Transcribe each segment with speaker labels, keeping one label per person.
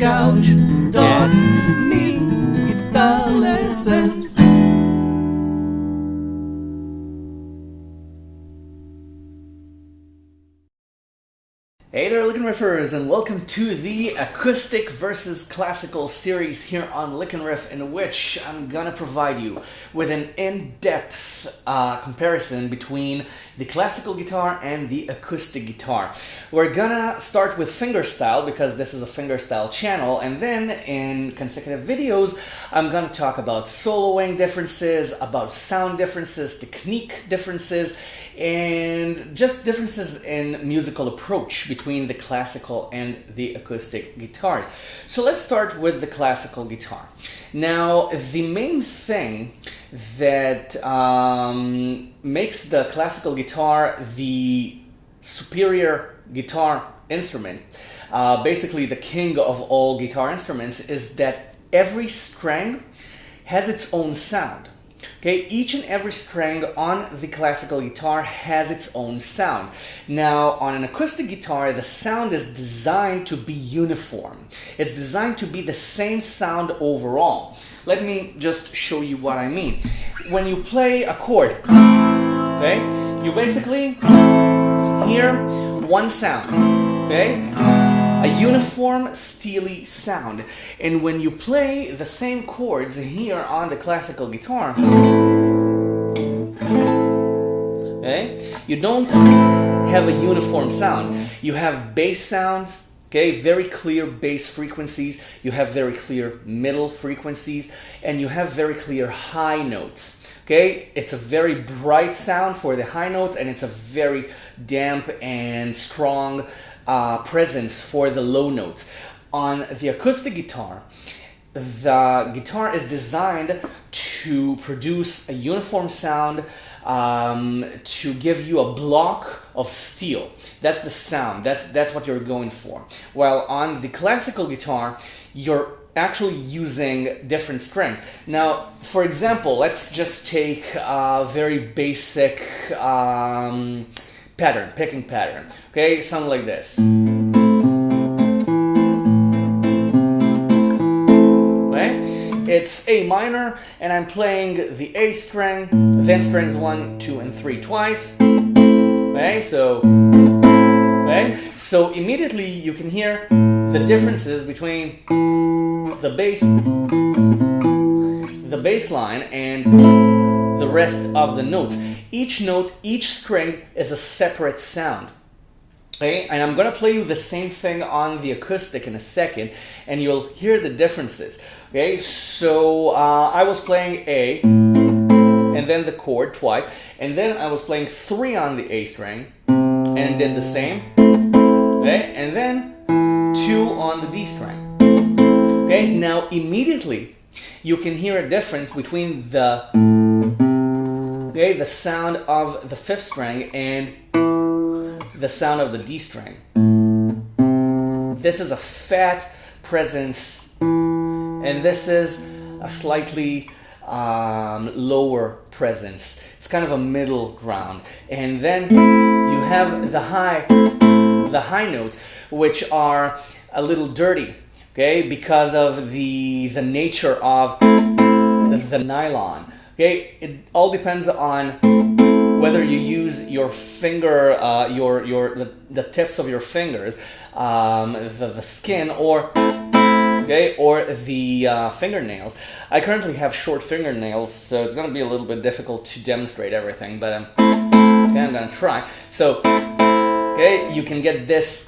Speaker 1: couch. Get me guitar lessons. Hey there, LickNRiffers, and welcome to the Acoustic versus Classical series here on LickNRiff, in which I'm gonna provide you with an in-depth comparison between the classical guitar and the acoustic guitar. We're gonna start with fingerstyle because this is a fingerstyle channel, and then in consecutive videos I'm gonna talk about soloing differences, about sound differences, technique differences, and just differences in musical approach between the classical and the acoustic guitars. So let's start with the classical guitar. Now, the main thing that makes the classical guitar the superior guitar instrument, basically the king of all guitar instruments, is that every string has its own sound. Okay, each and every string on the classical guitar has its own sound. Now, on an acoustic guitar, the sound is designed to be uniform. It's designed to be the same sound overall. Let me just show you what I mean. When you play a chord, okay, you basically hear one sound, okay? A uniform, steely sound. And when you play the same chords here on the classical guitar, okay, you don't have a uniform sound. You have bass sounds, okay, very clear bass frequencies. You have very clear middle frequencies, and you have very clear high notes. Okay, it's a very bright sound for the high notes, and it's a very damp and strong presence for the low notes. On the acoustic guitar, the guitar is designed to produce a uniform sound, to give you a block of steel. That's the sound. That's what you're going for. While on the classical guitar, you're actually using different strings. Now, for example, let's just take a very basic pattern, picking pattern. Okay, something like this. Okay, it's A minor, and I'm playing the A string, then strings 1, 2, and 3 twice. Okay, so immediately you can hear the differences between the bass line and the rest of the notes. Each note, each string is a separate sound. Okay, and I'm gonna play you the same thing on the acoustic in a second, and you'll hear the differences. Okay, so I was playing A, and then the chord twice, and then I was playing 3 on the A string, and did the same. Okay, and then 2 on the D string. Okay, now immediately you can hear a difference between the sound of the 5th string and the sound of the D string. This is a fat presence, and this is a slightly lower presence. It's kind of a middle ground. And then you have the high notes, which are a little dirty, okay, because of the nature of the nylon. Okay, it all depends on whether you use your finger, the tips of your fingers, the skin, or the fingernails. I currently have short fingernails, so it's gonna be a little bit difficult to demonstrate everything, but okay, I'm gonna try. So, okay, you can get this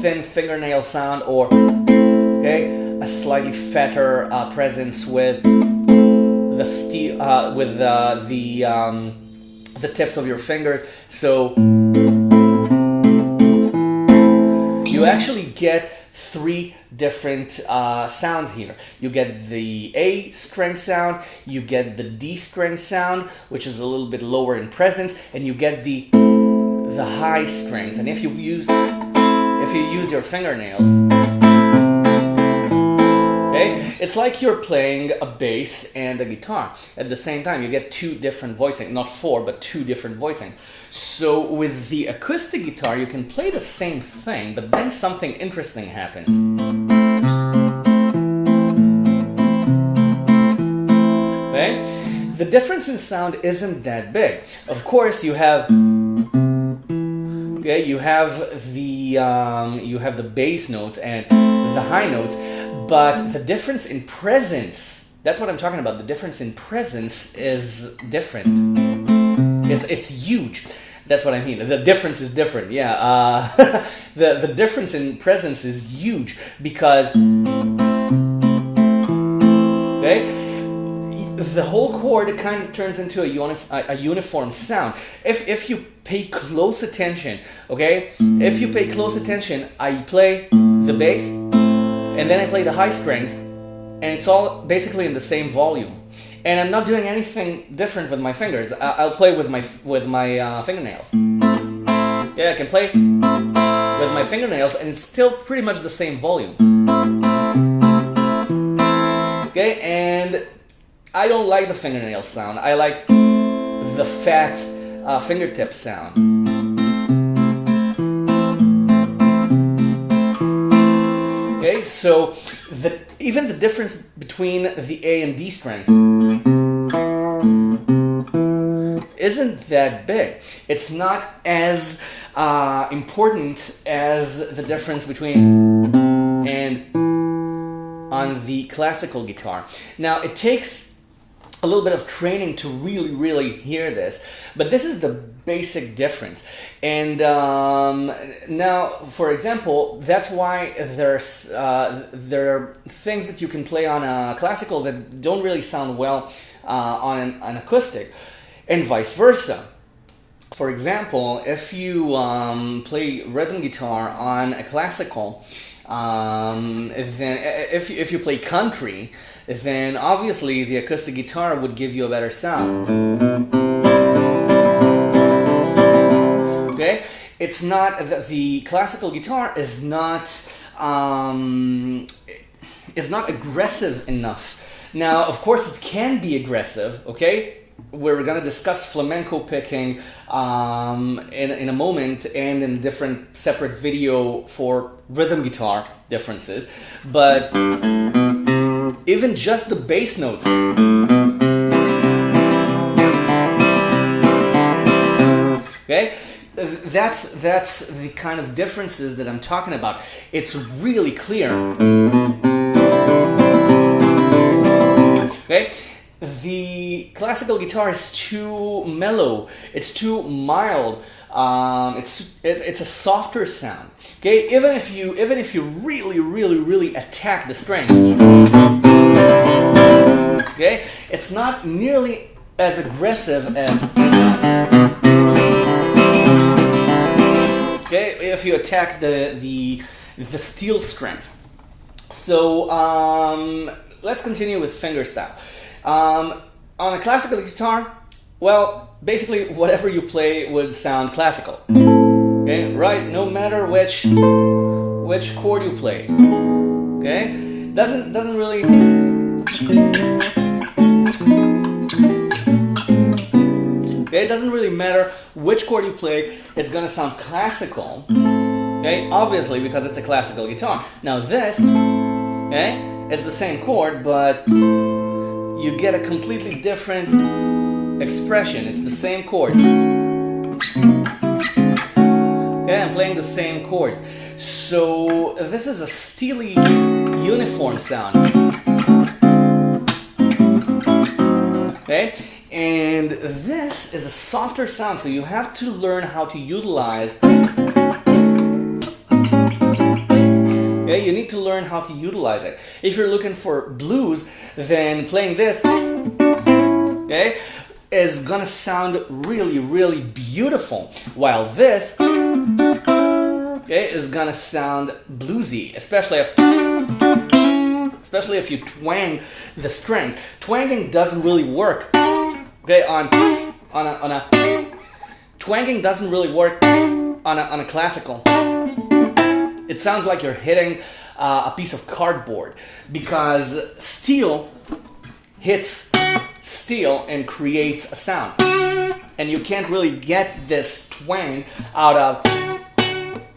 Speaker 1: thin fingernail sound, or a slightly fatter presence with the steel, with the tips of your fingers. So you actually get 3 different sounds here. You get the A string sound, you get the D string sound, which is a little bit lower in presence, and you get the high strings. And if you use your fingernails, okay, it's like you're playing a bass and a guitar at the same time. You get 2 different voicing, not 4, but 2 different voicing. So with the acoustic guitar, you can play the same thing, but then something interesting happens. the difference in sound isn't that big. Of course, you have you have the bass notes and the high notes, but the difference in presence, that's what I'm talking about. The difference in presence is different. It's huge. That's what I mean. The difference is different. Yeah. The difference in presence is huge because the whole chord kind of turns into a uniform sound. If you pay close attention, if you pay close attention, I play the bass and then I play the high strings, and it's all basically in the same volume. And I'm not doing anything different with my fingers. I'll play with my fingernails. Yeah, I can play with my fingernails, and it's still pretty much the same volume. Okay, and I don't like the fingernail sound. I like the fat fingertip sound. Okay, so even the difference between the A and D strings isn't that big. It's not as important as the difference between and on the classical guitar. Now, it takes a little bit of training to really hear this, but this is the basic difference. And now, for example, that's why there are things that you can play on a classical that don't really sound well on an acoustic, and vice versa. For example, if you play rhythm guitar on a classical, then if you play country, then obviously the acoustic guitar would give you a better sound. Okay, it's not that the classical guitar is not aggressive enough. Now, of course, it can be aggressive. Okay. We're going to discuss flamenco picking in a moment, and in a different separate video for rhythm guitar differences. But even just the bass notes. Okay? That's the kind of differences that I'm talking about. It's really clear. Okay? The classical guitar is too mellow. It's too mild. It's a softer sound. Okay, even if you really attack the string, okay, it's not nearly as aggressive as if you attack the steel strings. So let's continue with fingerstyle. On a classical guitar, well, basically whatever you play would sound classical. Okay, right? No matter which chord you play. Okay, doesn't really. Okay, it doesn't really matter which chord you play. It's gonna sound classical. Okay, obviously because it's a classical guitar. Now this, okay, it's the same chord, but you get a completely different expression. It's the same chords. Okay, I'm playing the same chords. So this is a steely, uniform sound. Okay, and this is a softer sound, so you have to learn how to utilize. Okay, you need to learn how to utilize it. If you're looking for blues, then playing this, okay, is gonna sound really beautiful, while this, okay, is gonna sound bluesy, especially if you twang the strings. Twanging doesn't really work. Okay, twanging doesn't really work on a classical. It sounds like you're hitting a piece of cardboard, because steel hits steel and creates a sound, and you can't really get this twang out of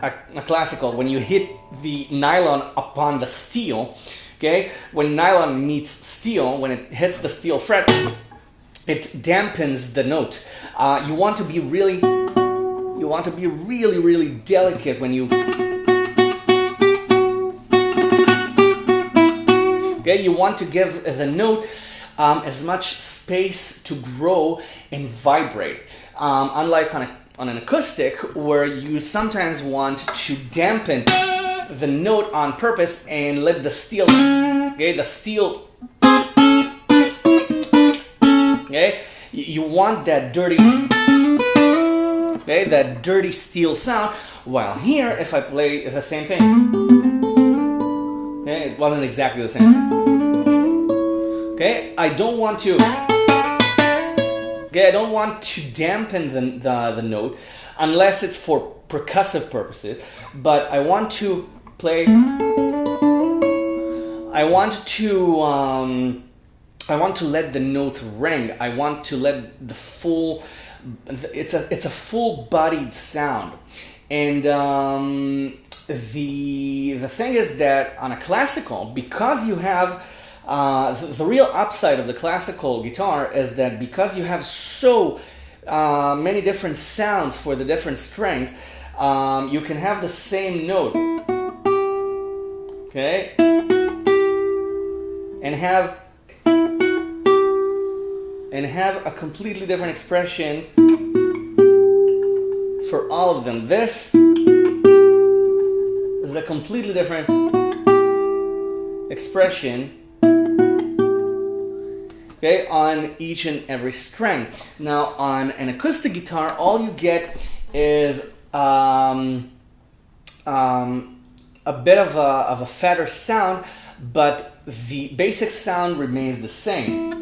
Speaker 1: a classical when you hit the nylon upon the steel. Okay, when nylon meets steel, when it hits the steel fret, it dampens the note. You want to be really delicate when you. Okay, you want to give the note as much space to grow and vibrate. Unlike on an acoustic, where you sometimes want to dampen the note on purpose and let the steel, okay, okay, you want that dirty, okay, that dirty steel sound. While here, if I play the same thing, okay, it wasn't exactly the same. Okay, I don't want to. Okay, I don't want to dampen the note unless it's for percussive purposes. But I want to play. I want to let the notes ring. I want to let the full. It's a full-bodied sound, and the thing is that on a classical, because you have. The real upside of the classical guitar is that because you have so many different sounds for the different strings, you can have the same note, okay, and have a completely different expression for all of them. This is a completely different expression, okay, on each and every string. Now, on an acoustic guitar, all you get is a bit of a fatter sound, but the basic sound remains the same.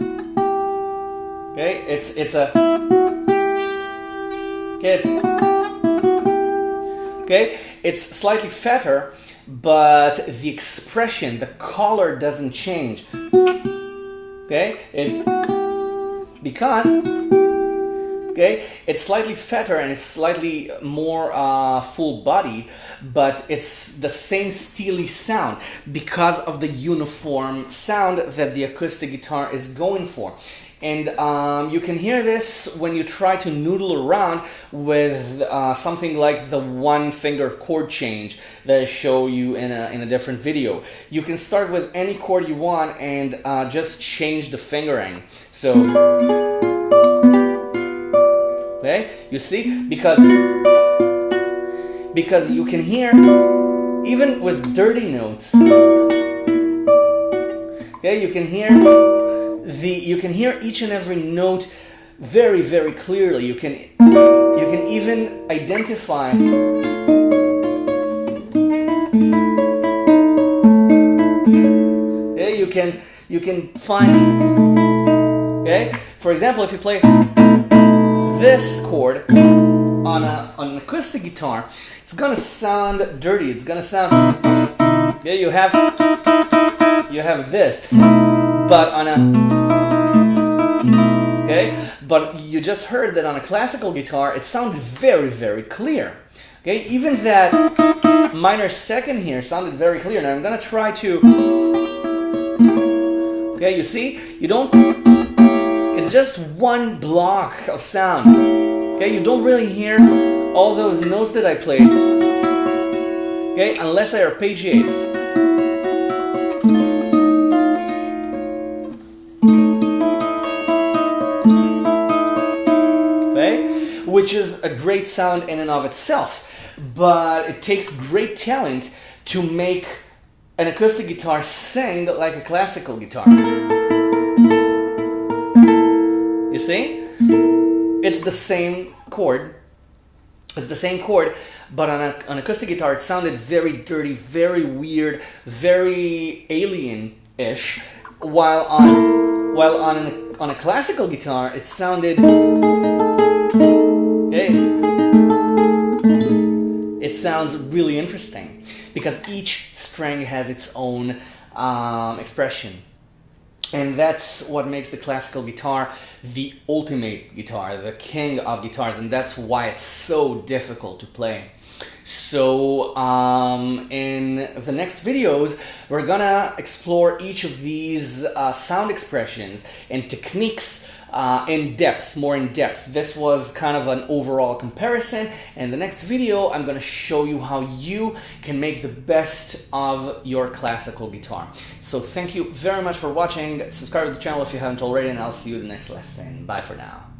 Speaker 1: Okay, it's slightly fatter, but the expression, the color doesn't change. Okay, because it's slightly fatter and it's slightly more full-bodied, but it's the same steely sound because of the uniform sound that the acoustic guitar is going for. And you can hear this when you try to noodle around with something like the one-finger chord change that I show you in a different video. You can start with any chord you want and just change the fingering. So, okay, you see, because you can hear even with dirty notes. Okay, you can hear each and every note very, very clearly. You can even identify. Yeah, you can find. Okay, for example, if you play this chord on an acoustic guitar, it's gonna sound dirty. It's gonna sound. Yeah, you have this. But but you just heard that on a classical guitar, it sounded very, very clear. Okay, even that minor second here sounded very clear. Now I'm gonna try to. Okay, you see, you don't. It's just one block of sound. Okay, you don't really hear all those notes that I played. Okay, unless I arpeggiate. Which is a great sound in and of itself, but it takes great talent to make an acoustic guitar sing like a classical guitar. You see? It's the same chord. It's the same chord, but on an acoustic guitar it sounded very dirty, very weird, very alien-ish, while on a classical guitar it sounded. It sounds really interesting because each string has its own expression. And that's what makes the classical guitar the ultimate guitar, the king of guitars, and that's why it's so difficult to play. So in the next videos, we're gonna explore each of these sound expressions and techniques more in depth. This was kind of an overall comparison. And the next video, I'm gonna show you how you can make the best of your classical guitar. So thank you very much for watching. Subscribe to the channel if you haven't already, and I'll see you in the next lesson. Bye for now.